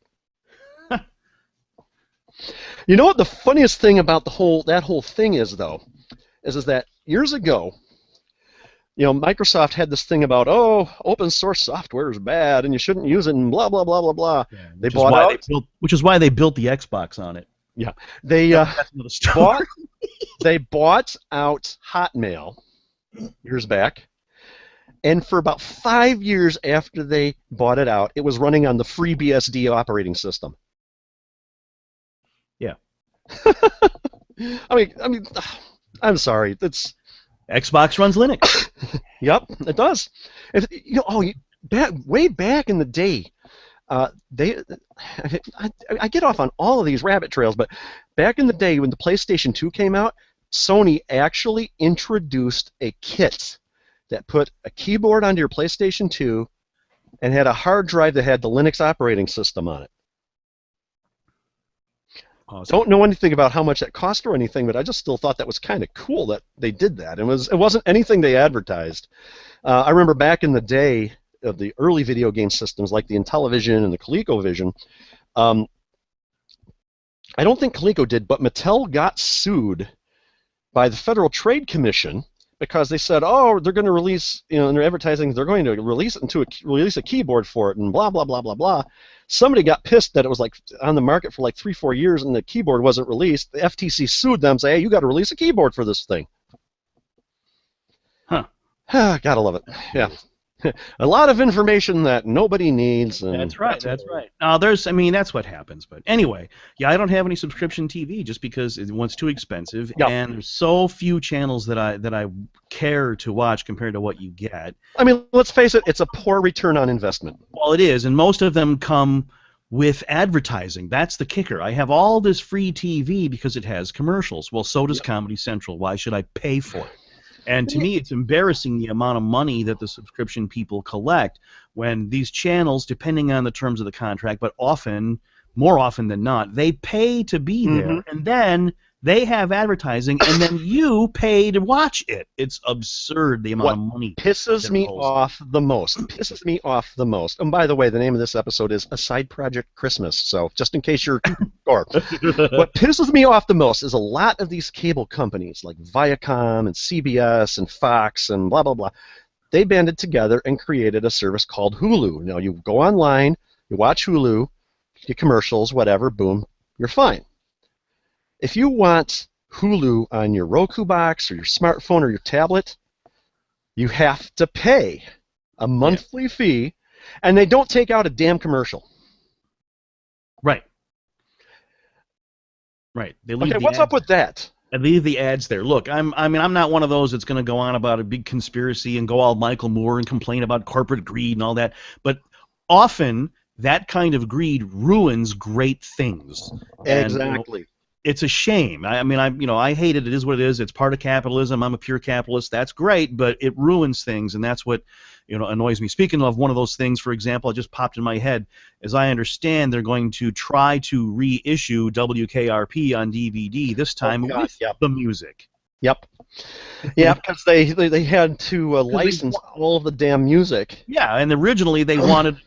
You know what the funniest thing about that whole thing is, though, is that years ago, Microsoft had this thing about, open source software is bad and you shouldn't use it and blah blah blah blah blah. Yeah, which is why they built the Xbox on it. Yeah, they bought out Hotmail years back, and for about 5 years after they bought it out, it was running on the FreeBSD operating system. Yeah. I mean, I'm sorry. That's Xbox runs Linux. Yep, it does. Way back in the day, I get off on all of these rabbit trails, but back in the day when the PlayStation 2 came out, Sony actually introduced a kit that put a keyboard onto your PlayStation 2 and had a hard drive that had the Linux operating system on it. Awesome. Don't know anything about how much that cost or anything, but I just still thought that was kind of cool that they did that. It wasn't anything they advertised. I remember back in the day of the early video game systems like the Intellivision and the ColecoVision. I don't think Coleco did, but Mattel got sued by the Federal Trade Commission because they said, oh, they're going to release, in their advertising, they're going to release a keyboard for it, and blah, blah, blah, blah, blah. Somebody got pissed that it was like on the market for like 3-4 years and the keyboard wasn't released. The FTC sued them, saying, hey, you got to release a keyboard for this thing. Huh. Gotta love it. Yeah. A lot of information that nobody needs. And that's right. That's right. Now, that's what happens. But anyway, yeah, I don't have any subscription TV just because it's too expensive, and there's so few channels that I care to watch compared to what you get. I mean, let's face it, it's a poor return on investment. Well, it is, and most of them come with advertising. That's the kicker. I have all this free TV because it has commercials. Well, so does Comedy Central. Why should I pay for it? And to me, it's embarrassing the amount of money that the subscription people collect when these channels, depending on the terms of the contract, but more often than not, they pay to be there, and then they have advertising, and then you pay to watch it. It's absurd, the amount of money. Pisses me off the most. And by the way, the name of this episode is A Side Project Christmas, so just in case you're what pisses me off the most is a lot of these cable companies like Viacom and CBS and Fox and blah, blah, blah. They banded together and created a service called Hulu. Now, you go online, you watch Hulu, get commercials, whatever, boom, you're fine. If you want Hulu on your Roku box or your smartphone or your tablet, you have to pay a monthly fee, and they don't take out a damn commercial. Right. Right. They leave what's up with that? And leave the ads there. Look, I'm not one of those that's going to go on about a big conspiracy and go all Michael Moore and complain about corporate greed and all that. But often that kind of greed ruins great things. Exactly. It's a shame. I hate it. It is what it is. It's part of capitalism. I'm a pure capitalist. That's great, but it ruins things, and that's what annoys me. Speaking of one of those things, for example, it just popped in my head. As I understand, they're going to try to reissue WKRP on DVD this time with the music. Yep. Yeah, because they had to license all of the damn music. Yeah, and originally they wanted,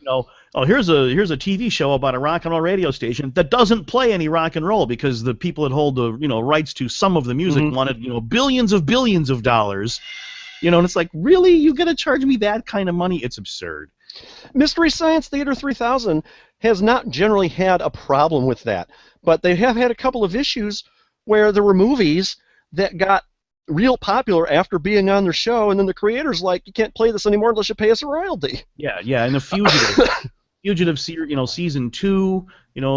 here's a TV show about a rock and roll radio station that doesn't play any rock and roll because the people that hold the rights to some of the music wanted billions of dollars, and it's like, really, you gonna charge me that kind of money? It's absurd. Mystery Science Theater 3000 has not generally had a problem with that, but they have had a couple of issues where there were movies that got real popular after being on their show, and then the creator's like, you can't play this anymore unless you pay us a royalty. Yeah, and the Fugitive, season 2,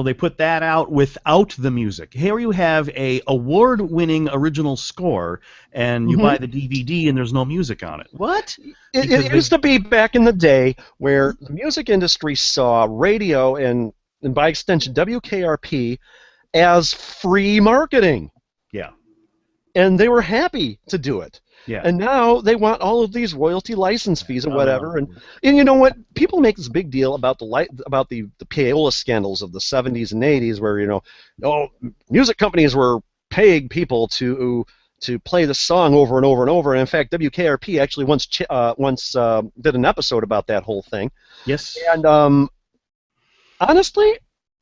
they put that out without the music. Here you have a award-winning original score, and you buy the DVD and there's no music on it. What? It used to be back in the day where the music industry saw radio and by extension WKRP as free marketing. Yeah. And they were happy to do it. Yeah. And now they want all of these royalty license fees and whatever. And you know what? People make this big deal about the payola scandals of the 70s and 80s, where music companies were paying people to play the song over and over and over. And in fact, WKRP actually once did an episode about that whole thing. Yes. And honestly,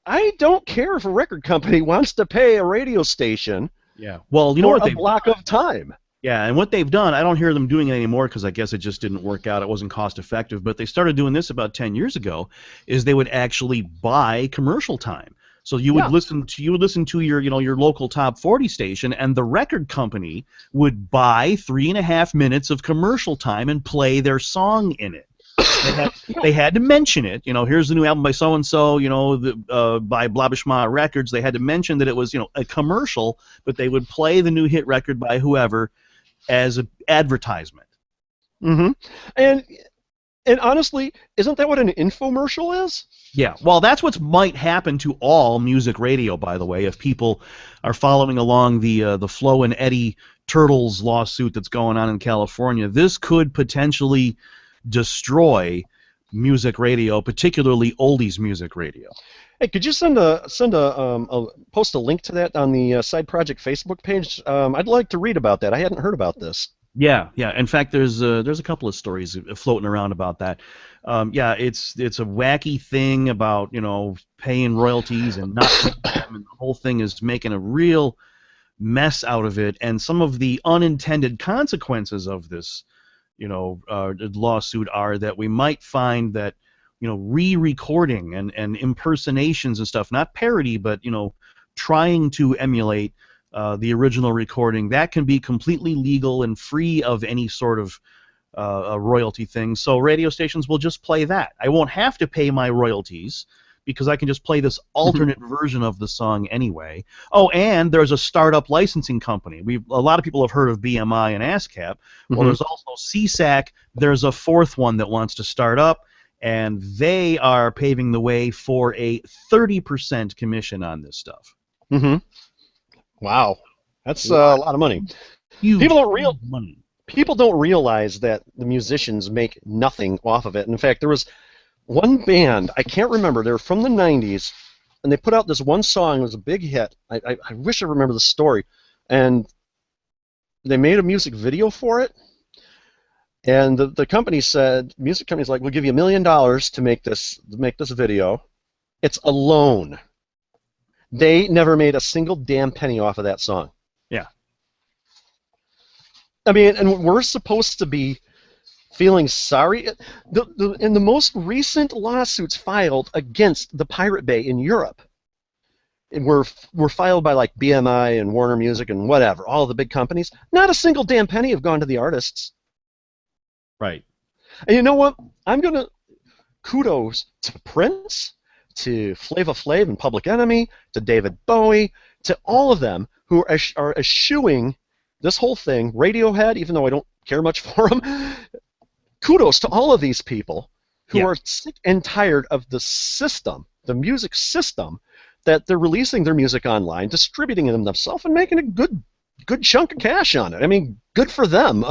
I don't care if a record company wants to pay a radio station. Yeah. Well, you know what? A block of time. Yeah, and what they've done, I don't hear them doing it anymore because I guess it just didn't work out. It wasn't cost effective. But they started doing this about 10 years ago. Is they would actually buy commercial time. So you would listen to your local top 40 station, and the record company would buy 3.5 minutes of commercial time and play their song in it. They had to mention it. Here's the new album by so and so. By Blabishma Records. They had to mention that it was a commercial, but they would play the new hit record by whoever as an advertisement. Mm-hmm. And honestly, isn't that what an infomercial is? Yeah. Well, that's what might happen to all music radio, by the way, if people are following along the Flo and Eddie Turtles lawsuit that's going on in California. This could potentially destroy music radio, particularly oldies music radio. Hey, could you post a link to that on the Side Project Facebook page? I'd like to read about that. I hadn't heard about this. Yeah, yeah. In fact, there's a couple of stories floating around about that. Yeah, it's a wacky thing about paying royalties and not paying them, and the whole thing is making a real mess out of it. And some of the unintended consequences of this, lawsuit are that we might find that re-recording and impersonations and stuff, not parody, but trying to emulate the original recording, that can be completely legal and free of any sort of a royalty thing. So radio stations will just play that. I won't have to pay my royalties because I can just play this alternate version of the song anyway. Oh, and there's a startup licensing company. A lot of people have heard of BMI and ASCAP. Well, there's also CSAC. There's a fourth one that wants to start up, and they are paving the way for a 30% commission on this stuff. Wow, that's a lot of money. People don't realize that the musicians make nothing off of it. And in fact, there was one band, I can't remember, they were from the 90s, and they put out this one song. It was a big hit. I wish I remember the story. And they made a music video for it. And the company said, music company's like, we'll give you $1 million to make this video. It's a loan. They never made a single damn penny off of that song. Yeah. I mean, and we're supposed to be feeling sorry. In the most recent lawsuits filed against the Pirate Bay in Europe were filed by like BMI and Warner Music and whatever, all the big companies. Not a single damn penny have gone to the artists. Right. And you know what? I'm going to kudos to Prince, to Flava Flav and Public Enemy, to David Bowie, to all of them who are eschewing this whole thing. Radiohead, even though I don't care much for them, kudos to all of these people who are sick and tired of the system, the music system, that they're releasing their music online, distributing them themselves, and making a good chunk of cash on it. I mean, good for them.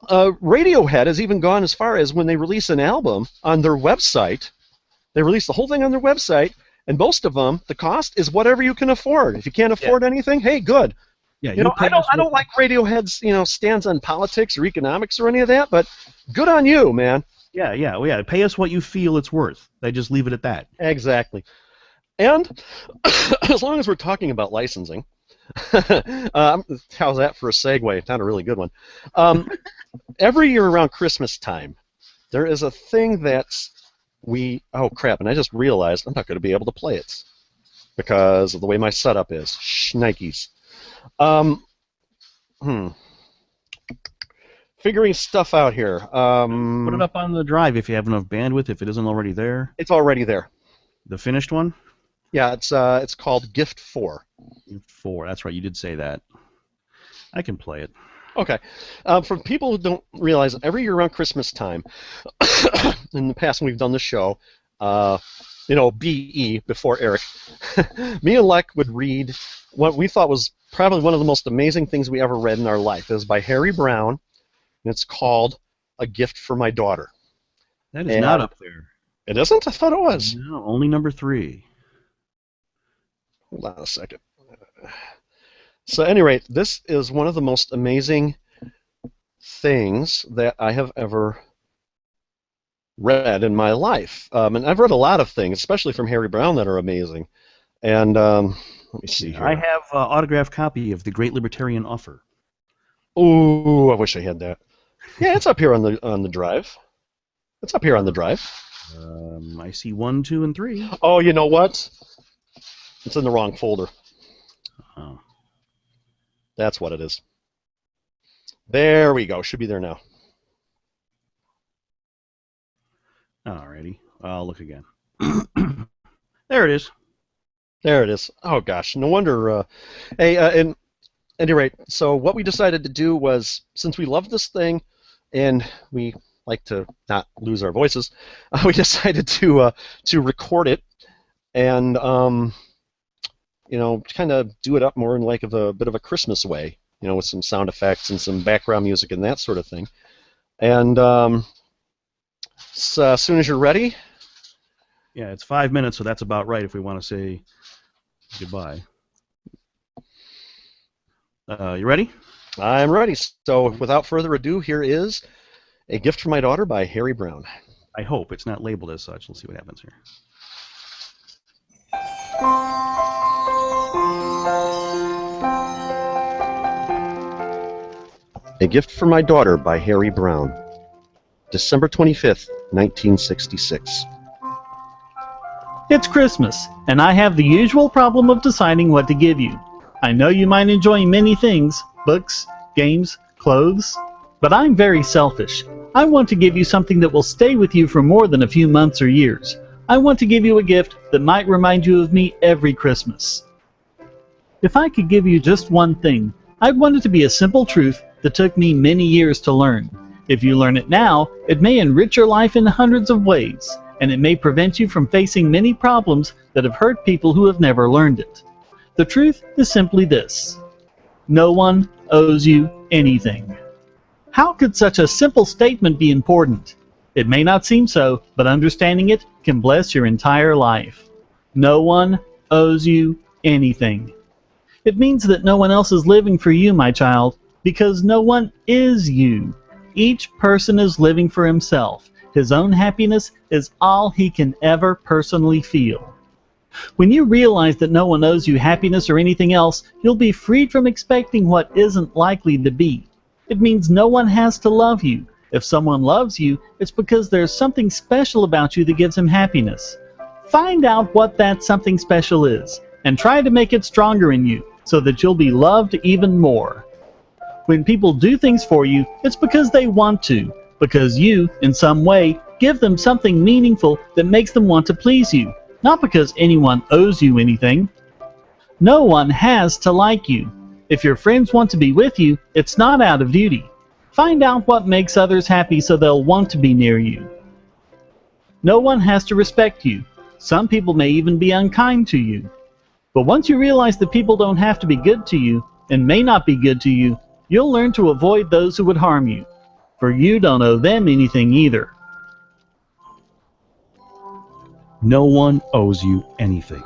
Radiohead has even gone as far as when they release an album on their website, they release the whole thing on their website, and most of them, the cost is whatever you can afford. If you can't afford anything, hey, good. Yeah, I don't like Radiohead's stands on politics or economics or any of that, but good on you, man. Yeah. Pay us what you feel it's worth. They just leave it at that. Exactly. And as long as we're talking about licensing, how's that for a segue? Not a really good one. Every year around Christmas time, there is a thing that's oh crap, and I just realized I'm not going to be able to play it because of the way my setup is. Shnikes. Figuring stuff out here. Put it up on the drive if you have enough bandwidth, if it isn't already there. It's already there. The finished one? Yeah, it's called Gift 4. Gift 4, that's right, you did say that. I can play it. Okay. For people who don't realize, every year around Christmas time, in the past when we've done the show, BE, before Eric, me and Lec would read what we thought was probably one of the most amazing things we ever read in our life. It was by Harry Brown, and it's called A Gift for My Daughter. That is not up there. It isn't? I thought it was. No, only number 3. Hold on a second. So, at any rate, this is one of the most amazing things that I have ever read in my life. And I've read a lot of things, especially from Harry Brown, that are amazing. And let me see here. I have an autographed copy of The Great Libertarian Offer. Ooh, I wish I had that. Yeah, it's up here on the drive. It's up here on the drive. I see 1, 2, and 3. Oh, you know what? It's in the wrong folder. Oh. That's what it is. There we go. Should be there now. Alrighty. I'll look again. There it is. There it is. Oh, gosh. No wonder. At any rate, so what we decided to do was, since we love this thing and we like to not lose our voices, we decided to record it and kind of do it up more in like a bit of a Christmas way, with some sound effects and some background music and that sort of thing. And As soon as you're ready. Yeah, it's 5 minutes, so that's about right if we want to say goodbye. You ready? I'm ready. So without further ado, here is A Gift for My Daughter by Harry Brown. I hope. It's not labeled as such. Let's see what happens here. A Gift for My Daughter by Harry Brown. December 25th, 1966. It's Christmas, and I have the usual problem of deciding what to give you. I know you might enjoy many things, books, games, clothes, but I'm very selfish. I want to give you something that will stay with you for more than a few months or years. I want to give you a gift that might remind you of me every Christmas. If I could give you just one thing, I'd want it to be a simple truth that took me many years to learn. If you learn it now, it may enrich your life in hundreds of ways, and it may prevent you from facing many problems that have hurt people who have never learned it. The truth is simply this: no one owes you anything. How could such a simple statement be important? It may not seem so, but understanding it can bless your entire life. No one owes you anything. It means that no one else is living for you, my child, because no one is you. Each person is living for himself. His own happiness is all he can ever personally feel. When you realize that no one owes you happiness or anything else, you'll be freed from expecting what isn't likely to be. It means no one has to love you. If someone loves you, it's because there's something special about you that gives him happiness. Find out what that something special is, and try to make it stronger in you, so that you'll be loved even more. When people do things for you, it's because they want to, because you, in some way, give them something meaningful that makes them want to please you, not because anyone owes you anything. No one has to like you. If your friends want to be with you, it's not out of duty. Find out what makes others happy so they'll want to be near you. No one has to respect you. Some people may even be unkind to you. But once you realize that people don't have to be good to you, and may not be good to you, you'll learn to avoid those who would harm you. For you don't owe them anything either. No one owes you anything.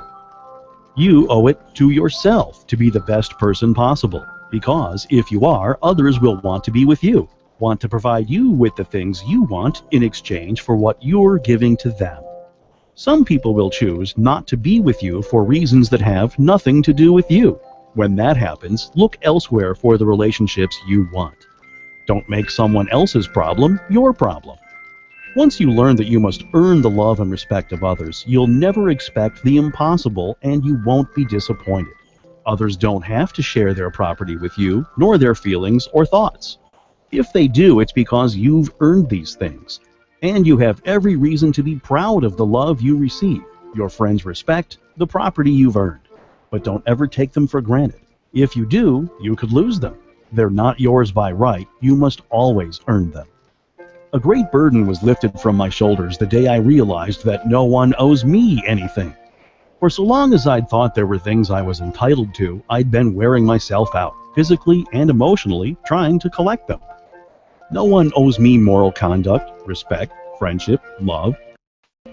You owe it to yourself to be the best person possible, because if you are, others will want to be with you, want to provide you with the things you want in exchange for what you're giving to them. Some people will choose not to be with you for reasons that have nothing to do with you. When that happens, look elsewhere for the relationships you want. Don't make someone else's problem your problem. Once you learn that you must earn the love and respect of others, you'll never expect the impossible and you won't be disappointed. Others don't have to share their property with you, nor their feelings or thoughts. If they do, it's because you've earned these things, and you have every reason to be proud of the love you receive, your friends' respect, the property you've earned. But don't ever take them for granted. If you do, you could lose them. They're not yours by right. You must always earn them. A great burden was lifted from my shoulders the day I realized that no one owes me anything. For so long as I'd thought there were things I was entitled to, I'd been wearing myself out, physically and emotionally, trying to collect them. No one owes me moral conduct, respect, friendship, love,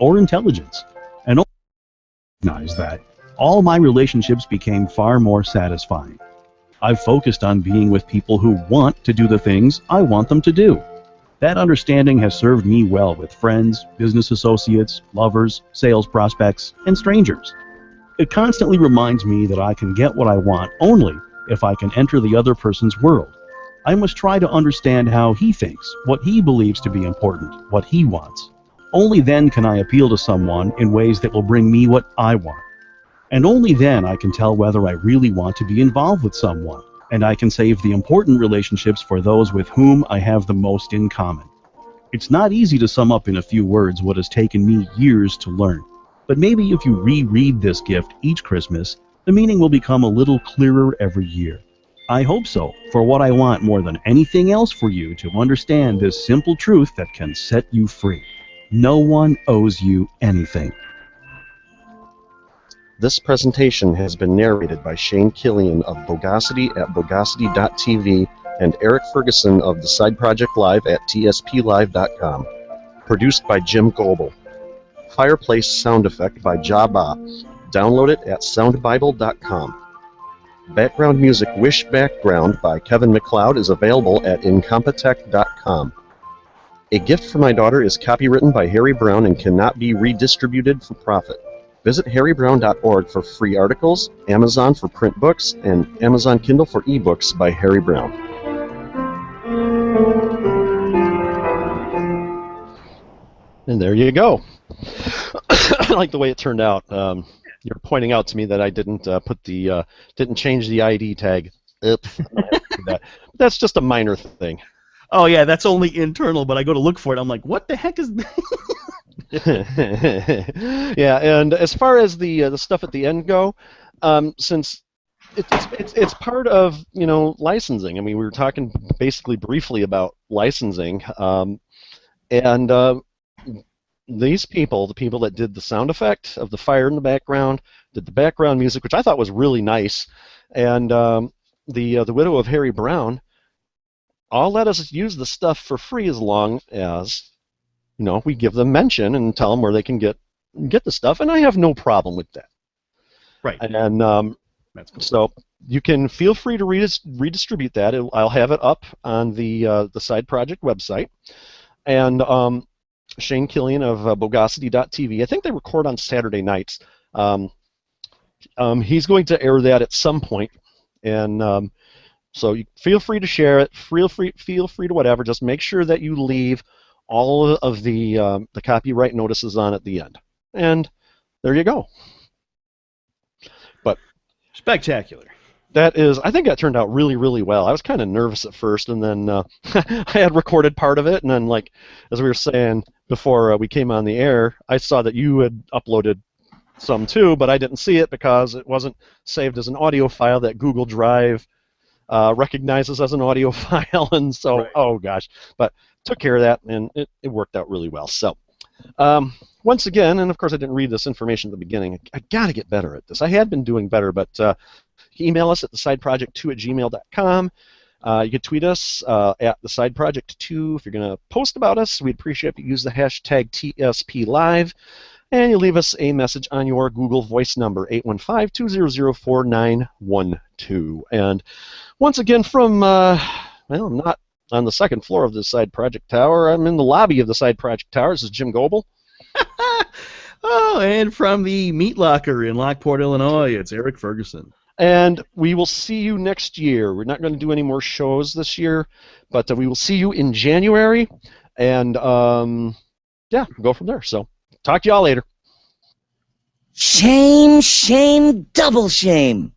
or intelligence. And I recognize that all my relationships became far more satisfying. I've focused on being with people who want to do the things I want them to do. That understanding has served me well with friends, business associates, lovers, sales prospects, and strangers. It constantly reminds me that I can get what I want only if I can enter the other person's world. I must try to understand how he thinks, what he believes to be important, what he wants. Only then can I appeal to someone in ways that will bring me what I want. And only then I can tell whether I really want to be involved with someone, and I can save the important relationships for those with whom I have the most in common. It's not easy to sum up in a few words what has taken me years to learn, but maybe if you reread this gift each Christmas, the meaning will become a little clearer every year. I hope so, for what I want more than anything else for you to understand this simple truth that can set you free. No one owes you anything. This presentation has been narrated by Shane Killian of Bogosity at bogosity.tv and Eric Ferguson of the Side Project Live at tsplive.com. Produced by Jim Goebel. Fireplace sound effect by Jabba. Download it at soundbible.com. Background music Wish Background by Kevin MacLeod is available at incompetech.com. A Gift for My Daughter is copywritten by Harry Brown and cannot be redistributed for profit. Visit harrybrown.org for free articles, Amazon for print books, and Amazon Kindle for ebooks by Harry Brown. And there you go. I like the way it turned out. You're pointing out to me that I didn't didn't change the ID tag. Oops. That's just a minor thing. Oh yeah, that's only internal. But I go to look for it. I'm like, what the heck is that? Yeah, and as far as the stuff at the end go, since it's part of licensing. I mean, we were talking basically briefly about licensing, and these people, the people that did the sound effect of the fire in the background, did the background music, which I thought was really nice, and the widow of Harry Brown, all let us use the stuff for free as long as we give them mention and tell them where they can get the stuff, and I have no problem with that. Right. And that's cool. So you can feel free to redistribute that. I'll have it up on the Side Project website, and Shane Killian of Bogosity.tv. I think they record on Saturday nights. He's going to air that at some point, and so you feel free to share it. Feel free to whatever. Just make sure that you leave all of the copyright notices on at the end, and there you go. But spectacular. That is, I think that turned out really, really well. I was kind of nervous at first, and then I had recorded part of it, and then, like, as we were saying before we came on the air, I saw that you had uploaded some too, but I didn't see it because it wasn't saved as an audio file that Google Drive recognizes as an audio file, and so, right. Oh gosh, but took care of that, and it worked out really well. So, once again, and of course I didn't read this information at the beginning, I got to get better at this. I had been doing better, but email us at thesideproject2@gmail.com. You can tweet us at thesideproject2 if you're going to post about us. We'd appreciate if you use the hashtag TSPLive, and you leave us a message on your Google Voice number, 815-200-4912. And once again from, well, I'm not on the second floor of the Side Project Tower. I'm in the lobby of the Side Project Tower. This is Jim Goebel. Oh, and from the Meat Locker in Lockport, Illinois, it's Eric Ferguson. And we will see you next year. We're not going to do any more shows this year, but we will see you in January, and yeah, go from there. So talk to y'all later. Shame, shame, double shame.